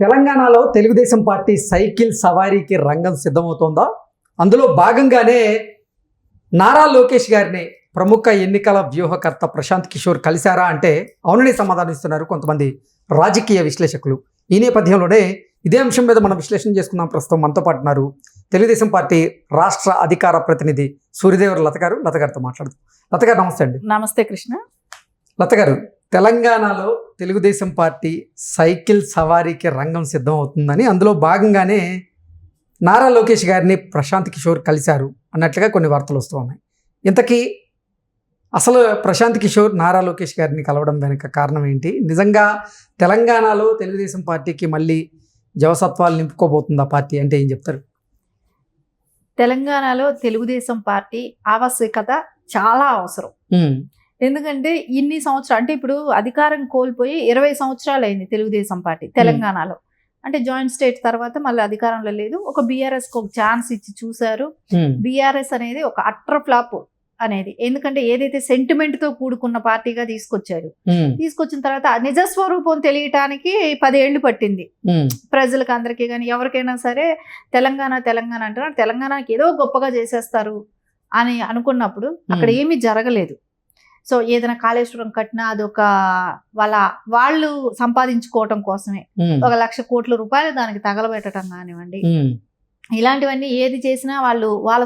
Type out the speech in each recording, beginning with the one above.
తెలంగాణలో Telugu Desam party cycle సవారీకి రంగం సిద్ధమవుతోందా? అందులో భాగంగానే నారా లోకేష్ గారిని ప్రముఖ ఎన్నికల వ్యూహకర్త ప్రశాంత్ కిషోర్ కలిశారా అంటే అవునని సమాధానం ఇస్తున్నారు కొంతమంది రాజకీయ విశ్లేషకులు. ఈ నేపథ్యంలోనే ఇదే అంశం మీద మనం విశ్లేషణ చేసుకుందాం. ప్రస్తుతం మనతో పాటు ఉన్నారు తెలుగుదేశం పార్టీ రాష్ట్ర అధికార ప్రతినిధి సూర్యదేవర లత గారు. లత గారితో మాట్లాడుతాం. లత గారు నమస్తే అండి. నమస్తే కృష్ణ. లత గారు, తెలంగాణలో తెలుగుదేశం పార్టీ సైకిల్ సవారీకి రంగం సిద్ధం అవుతుందని, అందులో భాగంగానే నారా లోకేష్ గారిని ప్రశాంత్ కిషోర్ కలిశారు అన్నట్లుగా కొన్ని వార్తలు వస్తూ ఉన్నాయి. ఇంతకీ అసలు ప్రశాంత్ కిషోర్ నారా లోకేష్ గారిని కలవడం వెనుక కారణం ఏంటి? నిజంగా తెలంగాణలో తెలుగుదేశం పార్టీకి మళ్ళీ జవసత్వాలు నింపుకోబోతుందా పార్టీ అంటే ఏం చెప్తారు? తెలంగాణలో తెలుగుదేశం పార్టీ ఆవశ్యకత చాలా అవసరం. ఎందుకంటే ఇన్ని సంవత్సరాలు, అంటే ఇప్పుడు అధికారం కోల్పోయి 20 సంవత్సరాలు అయింది తెలుగుదేశం పార్టీ తెలంగాణలో. అంటే జాయింట్ స్టేట్ తర్వాత మళ్ళీ అధికారంలో లేదు. ఒక బీఆర్ఎస్ కి ఒక ఛాన్స్ ఇచ్చి చూశారు. బీఆర్ఎస్ అనేది ఒక అట్టర్ ఫ్లాప్ అనేది, ఎందుకంటే ఏదైతే సెంటిమెంట్ తో కూడుకున్న పార్టీగా తీసుకొచ్చారు. తీసుకొచ్చిన తర్వాత నిజస్వరూపం తెలియటానికి 10 ఏళ్లు పట్టింది ప్రజలకు అందరికీ. కానీ ఎవరికైనా సరే తెలంగాణ తెలంగాణ అంటున్నారు, తెలంగాణకి ఏదో గొప్పగా చేసేస్తారు అని అనుకున్నప్పుడు అక్కడ ఏమీ జరగలేదు. సో ఏదైనా కాళేశ్వరం కట్టినా అదొక వాళ్ళు సంపాదించుకోవటం కోసమే. 1,00,000 కోట్ల రూపాయలు దానికి తగలబెట్టడం కానివ్వండి, ఇలాంటివన్నీ ఏది చేసినా వాళ్ళ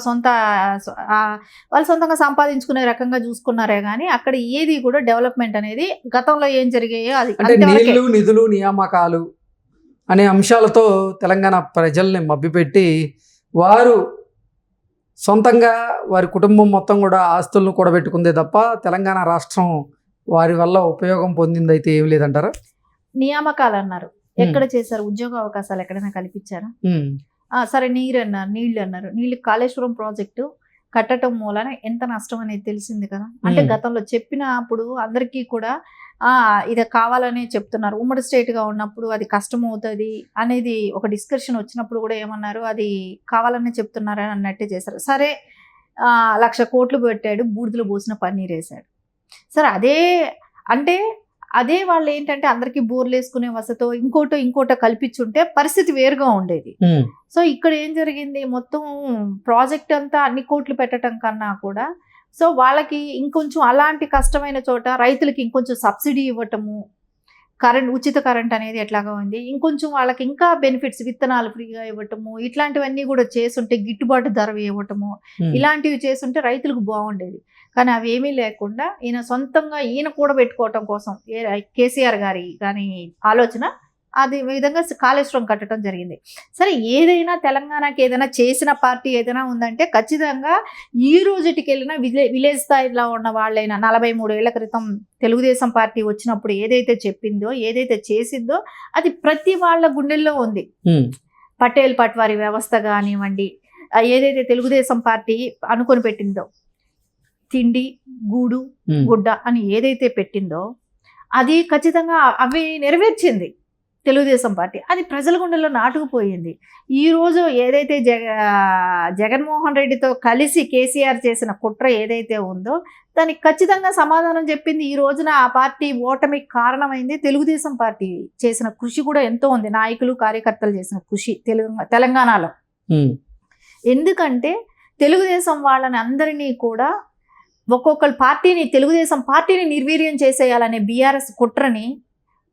సొంతంగా సంపాదించుకునే రకంగా చూసుకున్నారే కానీ అక్కడ ఏది కూడా డెవలప్మెంట్ అనేది గతంలో ఏం జరిగాయో అది నీళ్లు, నిధులు, నియామకాలు అనే అంశాలతో తెలంగాణ ప్రజల్ని మభ్యపెట్టి వారు సొంతంగా వారి కుటుంబం మొత్తం కూడా ఆస్తులను కూడబెట్టుకుందే తప్ప తెలంగాణ రాష్ట్రం వారి వల్ల ఉపయోగం పొందింది అయితే ఏం లేదంటారా? నియామకాలు అన్నారు, ఎక్కడ చేశారు? ఉద్యోగ అవకాశాలు ఎక్కడైనా కల్పించారా? సరే నీళ్ళు అన్నారు. నీళ్ళు కాళేశ్వరం ప్రాజెక్టు కట్టడం మూలన ఎంత నష్టం అనేది తెలిసింది కదా. అంటే గతంలో చెప్పినప్పుడు అందరికీ కూడా ఇది కావాలని చెప్తున్నారు. ఉమ్మడి స్టేట్ గా ఉన్నప్పుడు అది కష్టం అవుతుంది అనేది ఒక డిస్కషన్ వచ్చినప్పుడు కూడా ఏమన్నారు, అది కావాలని చెప్తున్నారని అన్నట్టే చేశారు. సరే 1,00,000 కోట్లు పెట్టాడు, బూడిదలు పోసిన పన్నీర్ వేశాడు. సరే అదే వాళ్ళు ఏంటంటే అందరికీ బోర్లు వేసుకునే వసతో ఇంకోటో కల్పించుంటే పరిస్థితి వేరుగా ఉండేది. సో ఇక్కడ ఏం జరిగింది, మొత్తం ప్రాజెక్ట్ అంతా అన్ని కోట్లు పెట్టడం కన్నా కూడా సో వాళ్ళకి ఇంకొంచెం అలాంటి కష్టమైన చోట రైతులకి ఇంకొంచెం సబ్సిడీ ఇవ్వటము, ఉచిత కరెంట్ అనేది ఎట్లాగా ఉంది, ఇంకొంచెం వాళ్ళకి ఇంకా బెనిఫిట్స్, విత్తనాలు ఫ్రీగా ఇవ్వటము, ఇట్లాంటివన్నీ కూడా చేస్తుంటే గిట్టుబాటు ధర ఇవ్వటము, ఇలాంటివి చేస్తుంటే రైతులకు బాగుండేది. కానీ అవి ఏమీ లేకుండా ఈయన సొంతంగా ఈయన కూడా పెట్టుకోవటం కోసం కేసీఆర్ గారి కానీ ఆలోచన అది విధంగా కాళేశ్వరం కట్టడం జరిగింది. సరే ఏదైనా తెలంగాణకి ఏదైనా చేసిన పార్టీ ఏదైనా ఉందంటే ఖచ్చితంగా ఈ రోజుటికి వెళ్ళినా విలేజ్ స్థాయిలో ఉన్న వాళ్ళైనా 43 ఏళ్ల క్రితం తెలుగుదేశం పార్టీ వచ్చినప్పుడు ఏదైతే చెప్పిందో ఏదైతే చేసిందో అది ప్రతి వాళ్ళ గుండెల్లో ఉంది. పటేల్ పట్వారీ వ్యవస్థ కానివ్వండి, ఏదైతే తెలుగుదేశం పార్టీ అనుకొని పెట్టిందో తిండి గూడు గుడ్డ అని ఏదైతే పెట్టిందో అది ఖచ్చితంగా అవి నెరవేర్చింది తెలుగుదేశం పార్టీ. అది ప్రజల గుండెల్లో నాటుకుపోయింది. ఈరోజు ఏదైతే జగన్మోహన్ రెడ్డితో కలిసి కేసీఆర్ చేసిన కుట్ర ఏదైతే ఉందో దానికి ఖచ్చితంగా సమాధానం చెప్పింది. ఈ రోజున ఆ పార్టీ ఓటమికి కారణమైంది తెలుగుదేశం పార్టీ చేసిన కృషి కూడా ఎంతో ఉంది, నాయకులు కార్యకర్తలు చేసిన కృషి తెలంగాణలో. ఎందుకంటే తెలుగుదేశం వాళ్ళని అందరినీ కూడా ఒక్కొక్కరు తెలుగుదేశం పార్టీని నిర్వీర్యం చేసేయాలనే బీఆర్ఎస్ కుట్రని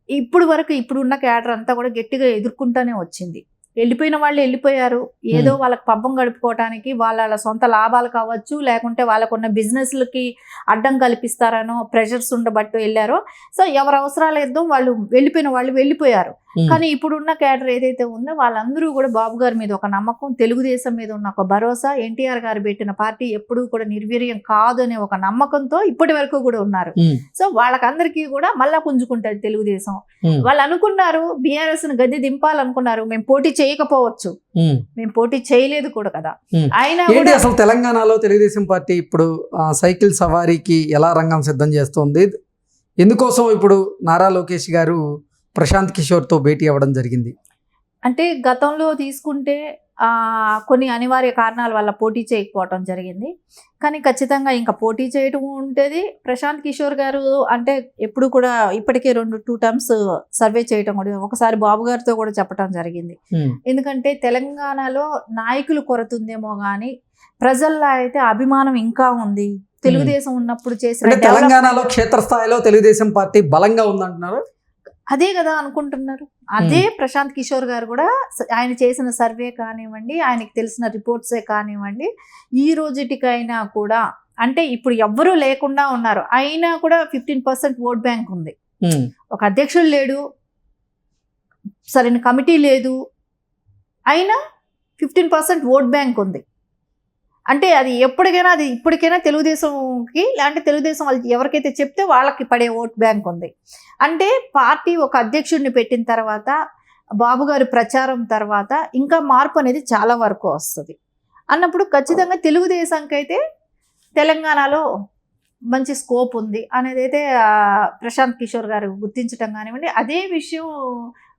ఇప్పుడున్న క్యాడర్ అంతా కూడా గట్టిగా ఎదుర్కొంటూనే వచ్చింది. వెళ్ళిపోయిన వాళ్ళు వెళ్ళిపోయారు, ఏదో వాళ్ళకి పబ్బం గడుపుకోవటానికి వాళ్ళ సొంత లాభాలు కావచ్చు, లేకుంటే వాళ్ళకున్న బిజినెస్లకి అడ్డం కల్పిస్తారనో ప్రెషర్స్ ఉండబట్టు వెళ్ళారో. సో ఎవరి అవసరాలు ఏదో వాళ్ళు వెళ్ళిపోయారు. కానీ ఇప్పుడున్న క్యాడర్ ఏదైతే ఉందో వాళ్ళందరూ కూడా బాబు గారి మీద ఒక నమ్మకం, తెలుగుదేశం మీద ఉన్న ఒక భరోసా, ఎన్టీఆర్ గారు పెట్టిన పార్టీ ఎప్పుడూ కూడా నిర్వీర్యం కాదు అనే ఒక నమ్మకంతో ఇప్పటి వరకు కూడా ఉన్నారు. సో వాళ్ళకందరికీ కూడా మళ్ళా పుంజుకుంటారు తెలుగుదేశం. వాళ్ళు అనుకున్నారు బీఆర్ఎస్ ను గద్దె దింపాలనుకున్నారు, మేము పోటీ చేయకపోవచ్చు, మేము పోటీ చేయలేదు కూడా కదా. అయినా అసలు తెలంగాణలో తెలుగుదేశం పార్టీ ఇప్పుడు సైకిల్ సవారీకి ఎలా రంగం సిద్ధం చేస్తోంది? ఎందుకోసం ఇప్పుడు నారా లోకేష్ గారు ప్రశాంత్ కిషోర్తో భేటీ అవ్వడం జరిగింది? అంటే గతంలో తీసుకుంటే కొన్ని అనివార్య కారణాల వల్ల పోటీ చేయకపోవటం జరిగింది. కానీ ఖచ్చితంగా ఇంకా పోటీ చేయటం ఉంటుంది. ప్రశాంత్ కిషోర్ గారు అంటే ఎప్పుడు కూడా ఇప్పటికే 2 టర్మ్స్ సర్వే చేయటం కూడా ఒకసారి బాబు గారితో కూడా చెప్పడం జరిగింది. ఎందుకంటే తెలంగాణలో నాయకులు కొరత ఉందేమో కానీ ప్రజల్లో అయితే అభిమానం ఇంకా ఉంది. తెలుగుదేశం ఉన్నప్పుడు చేసిన తెలంగాణలో క్షేత్రస్థాయిలో తెలుగుదేశం పార్టీ బలంగా ఉందంటున్నారు. అదే కదా అనుకుంటున్నారు. అదే ప్రశాంత్ కిషోర్ గారు కూడా ఆయన చేసిన సర్వే కానివ్వండి, ఆయనకి తెలిసిన రిపోర్ట్సే కానివ్వండి, ఈ రోజుటికైనా కూడా అంటే ఇప్పుడు ఎవ్వరూ లేకుండా ఉన్నారు, అయినా కూడా 15% ఓట్ బ్యాంక్ ఉంది. ఒక అధ్యక్షుడు లేడు, సరైన కమిటీ లేదు, అయినా 15% ఓట్ బ్యాంక్ ఉంది. అంటే అది ఎప్పటికైనా అది ఇప్పటికైనా తెలుగుదేశంకి లేదంటే తెలుగుదేశం వాళ్ళు ఎవరికైతే చెప్తే వాళ్ళకి పడే ఓట్ బ్యాంక్ ఉంది. అంటే పార్టీ ఒక అధ్యక్షుడిని పెట్టిన తర్వాత బాబు గారి ప్రచారం తర్వాత ఇంకా మార్పు అనేది చాలా వరకు వస్తుంది అన్నప్పుడు ఖచ్చితంగా తెలుగుదేశంకి అయితే తెలంగాణలో మంచి స్కోప్ ఉంది అనేది అయితే ప్రశాంత్ కిషోర్ గారు గుర్తించడం కానివ్వండి, అదే విషయం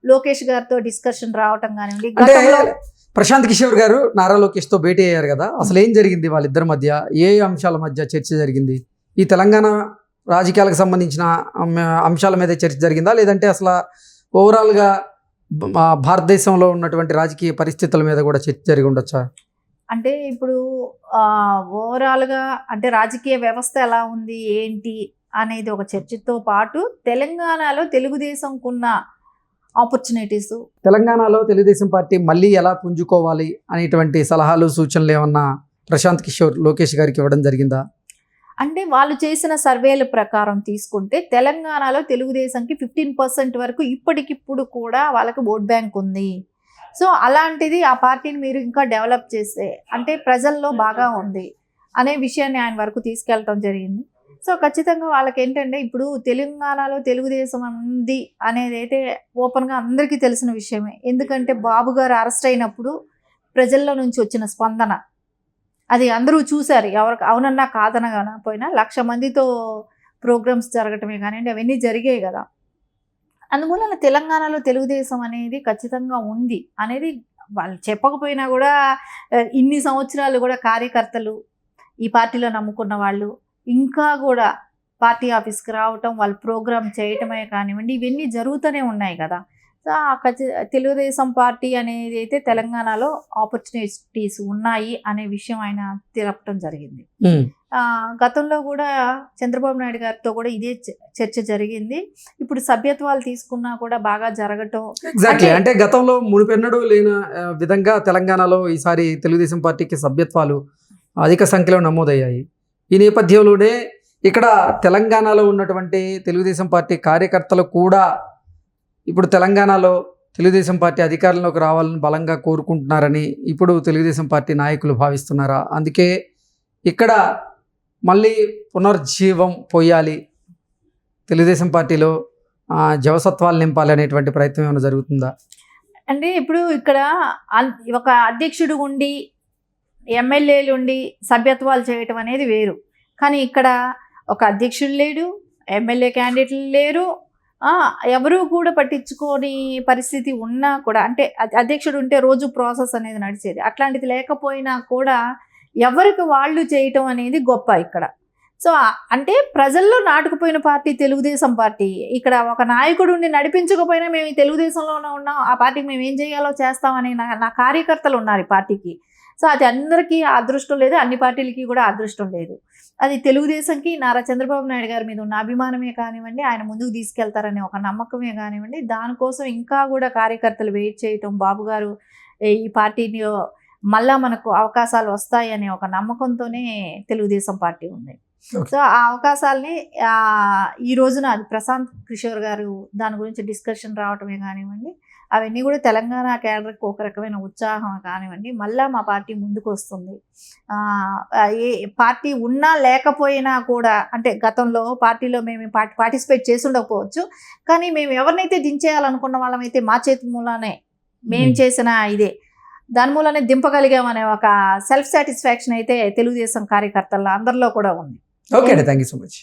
లోకేష్ గారితో డిస్కషన్ రావటం కానివ్వండి. గతంలో ప్రశాంత్ కిషోర్ గారు నారా లోకేష్ తో భేటీ అయ్యారు కదా, అసలు ఏం జరిగింది వాళ్ళిద్దరి మధ్య, ఏ అంశాల మధ్య చర్చ జరిగింది? ఈ తెలంగాణ రాజకీయాలకు సంబంధించిన అంశాల మీద చర్చ జరిగిందా, లేదంటే అసలు ఓవరాల్గా భారతదేశంలో ఉన్నటువంటి రాజకీయ పరిస్థితుల మీద కూడా చర్చ జరిగి ఉండొచ్చా? అంటే ఇప్పుడు ఓవరాల్గా అంటే రాజకీయ వ్యవస్థ ఎలా ఉంది ఏంటి అనేది ఒక చర్చతో పాటు తెలంగాణలో తెలుగుదేశంకున్న ఆపర్చునిటీస్, తెలంగాణలో తెలుగుదేశం పార్టీ మళ్ళీ ఎలా పుంజుకోవాలి అనేటువంటి సలహాలు సూచనలు ఏమన్నా ప్రశాంత్ కిషోర్ లోకేష్ గారికి ఇవ్వడం జరిగిందా? అంటే వాళ్ళు చేసిన సర్వేల ప్రకారం తీసుకుంటే తెలంగాణలో తెలుగుదేశంకి 15% వరకు ఇప్పటికిప్పుడు కూడా వాళ్ళకి ఓట్ బ్యాంక్ ఉంది. సో అలాంటిది ఆ పార్టీని మీరు ఇంకా డెవలప్ చేస్తే అంటే ప్రజల్లో బాగా ఉంది అనే విషయాన్ని ఆయన వరకు తీసుకెళ్ళటం జరిగింది. సో ఖచ్చితంగా వాళ్ళకి ఏంటంటే ఇప్పుడు తెలంగాణలో తెలుగుదేశం ఉంది అనేది అయితే ఓపెన్గా అందరికీ తెలిసిన విషయమే. ఎందుకంటే బాబు గారు అరెస్ట్ అయినప్పుడు ప్రజల్లో నుంచి వచ్చిన స్పందన అది అందరూ చూశారు. ఎవరికి అవునన్నా కాదనగా పోయినా 1,00,000 మందితో ప్రోగ్రామ్స్ జరగటమే కానివ్వండి, అవన్నీ జరిగాయి కదా. అందువలన తెలంగాణలో తెలుగుదేశం అనేది ఖచ్చితంగా ఉంది అనేది వాళ్ళు చెప్పకపోయినా కూడా ఇన్ని సంవత్సరాలు కూడా కార్యకర్తలు ఈ పార్టీలో నమ్ముకున్న వాళ్ళు ఇంకా కూడా పార్టీ ఆఫీస్కి రావటం, వాళ్ళు ప్రోగ్రామ్ చేయటమే కానివ్వండి, ఇవన్నీ జరుగుతూనే ఉన్నాయి కదా. సో తెలుగుదేశం పార్టీ అనేది అయితే తెలంగాణలో ఆపర్చునిటీస్ ఉన్నాయి అనే విషయం ఆయన తెలపటం జరిగింది. గతంలో కూడా చంద్రబాబు నాయుడు గారితో కూడా ఇదే చర్చ జరిగింది. ఇప్పుడు సభ్యత్వాలు తీసుకున్నా కూడా బాగా జరగటం. అంటే గతంలో మునిపెన్నడూ లేని విధంగా తెలంగాణలో ఈసారి తెలుగుదేశం పార్టీకి సభ్యత్వాలు అధిక సంఖ్యలో నమోదయ్యాయి. ఈ నేపథ్యంలోనే ఇక్కడ తెలంగాణలో ఉన్నటువంటి తెలుగుదేశం పార్టీ కార్యకర్తలు కూడా ఇప్పుడు తెలంగాణలో తెలుగుదేశం పార్టీ అధికారంలోకి రావాలని బలంగా కోరుకుంటున్నారని ఇప్పుడు తెలుగుదేశం పార్టీ నాయకులు భావిస్తున్నారా? అందుకే ఇక్కడ మళ్ళీ పునర్జీవం పోయాలి, తెలుగుదేశం పార్టీలో జవసత్వాలు నింపాలి అనేటువంటి ప్రయత్నం ఏమైనా జరుగుతుందా? అంటే ఇప్పుడు ఇక్కడ ఒక అధ్యక్షుడు ఉండి ఎమ్మెల్యేలు ఉండి సభ్యత్వాలు చేయటం అనేది వేరు. కానీ ఇక్కడ ఒక అధ్యక్షుడు లేడు, ఎమ్మెల్యే క్యాండిడేట్లు లేరు, ఎవరు కూడా పట్టించుకోని పరిస్థితి ఉన్నా కూడా అంటే అధ్యక్షుడు ఉంటే రోజు ప్రాసెస్ అనేది నడిచేది. అట్లాంటిది లేకపోయినా కూడా ఎవరికి వాళ్ళు చేయటం అనేది గొప్ప ఇక్కడ. సో అంటే ప్రజల్లో నాటుకుపోయిన పార్టీ తెలుగుదేశం పార్టీ. ఇక్కడ ఒక నాయకుడు ఉండి నడిపించకపోయినా మేము ఈ తెలుగుదేశంలోనే ఉన్నాం, ఆ పార్టీకి మేము ఏం చేయాలో చేస్తామని నా కార్యకర్తలు ఉన్నారు ఈ పార్టీకి. సో అది అందరికీ అదృష్టం లేదు, అన్ని పార్టీలకి కూడా అదృష్టం లేదు. అది తెలుగుదేశంకి నారా చంద్రబాబు నాయుడు గారి మీద ఉన్న అభిమానమే కానివ్వండి, ఆయన ముందుకు తీసుకెళ్తారనే ఒక నమ్మకమే కానివ్వండి, దానికోసం ఇంకా కూడా కార్యకర్తలు వెయిట్ చేయటం, బాబు గారు ఈ పార్టీని మళ్ళా మనకు అవకాశాలు వస్తాయి అనే ఒక నమ్మకంతోనే తెలుగుదేశం పార్టీ ఉంది. సో ఆ అవకాశాలని ఈ రోజున అది ప్రశాంత్ కిషోర్ గారు దాని గురించి డిస్కషన్ రావటమే కానివ్వండి, అవన్నీ కూడా తెలంగాణ క్యాడర్కి ఒక రకమైన ఉత్సాహం కానివ్వండి, మళ్ళీ మా పార్టీ ముందుకు వస్తుంది. ఏ పార్టీ ఉన్నా లేకపోయినా కూడా అంటే గతంలో పార్టీలో మేము పార్టిసిపేట్ చేసి ఉండకపోవచ్చు, కానీ మేము ఎవరినైతే దించేయాలనుకున్న వాళ్ళమైతే మా చేతి మూలానే మేము చేసిన ఇదే దాని మూలనే దింపగలిగామనే ఒక సెల్ఫ్ సాటిస్ఫాక్షన్ అయితే తెలుగుదేశం కార్యకర్తల అందరిలో కూడా ఉంది. Okay, thank you so much.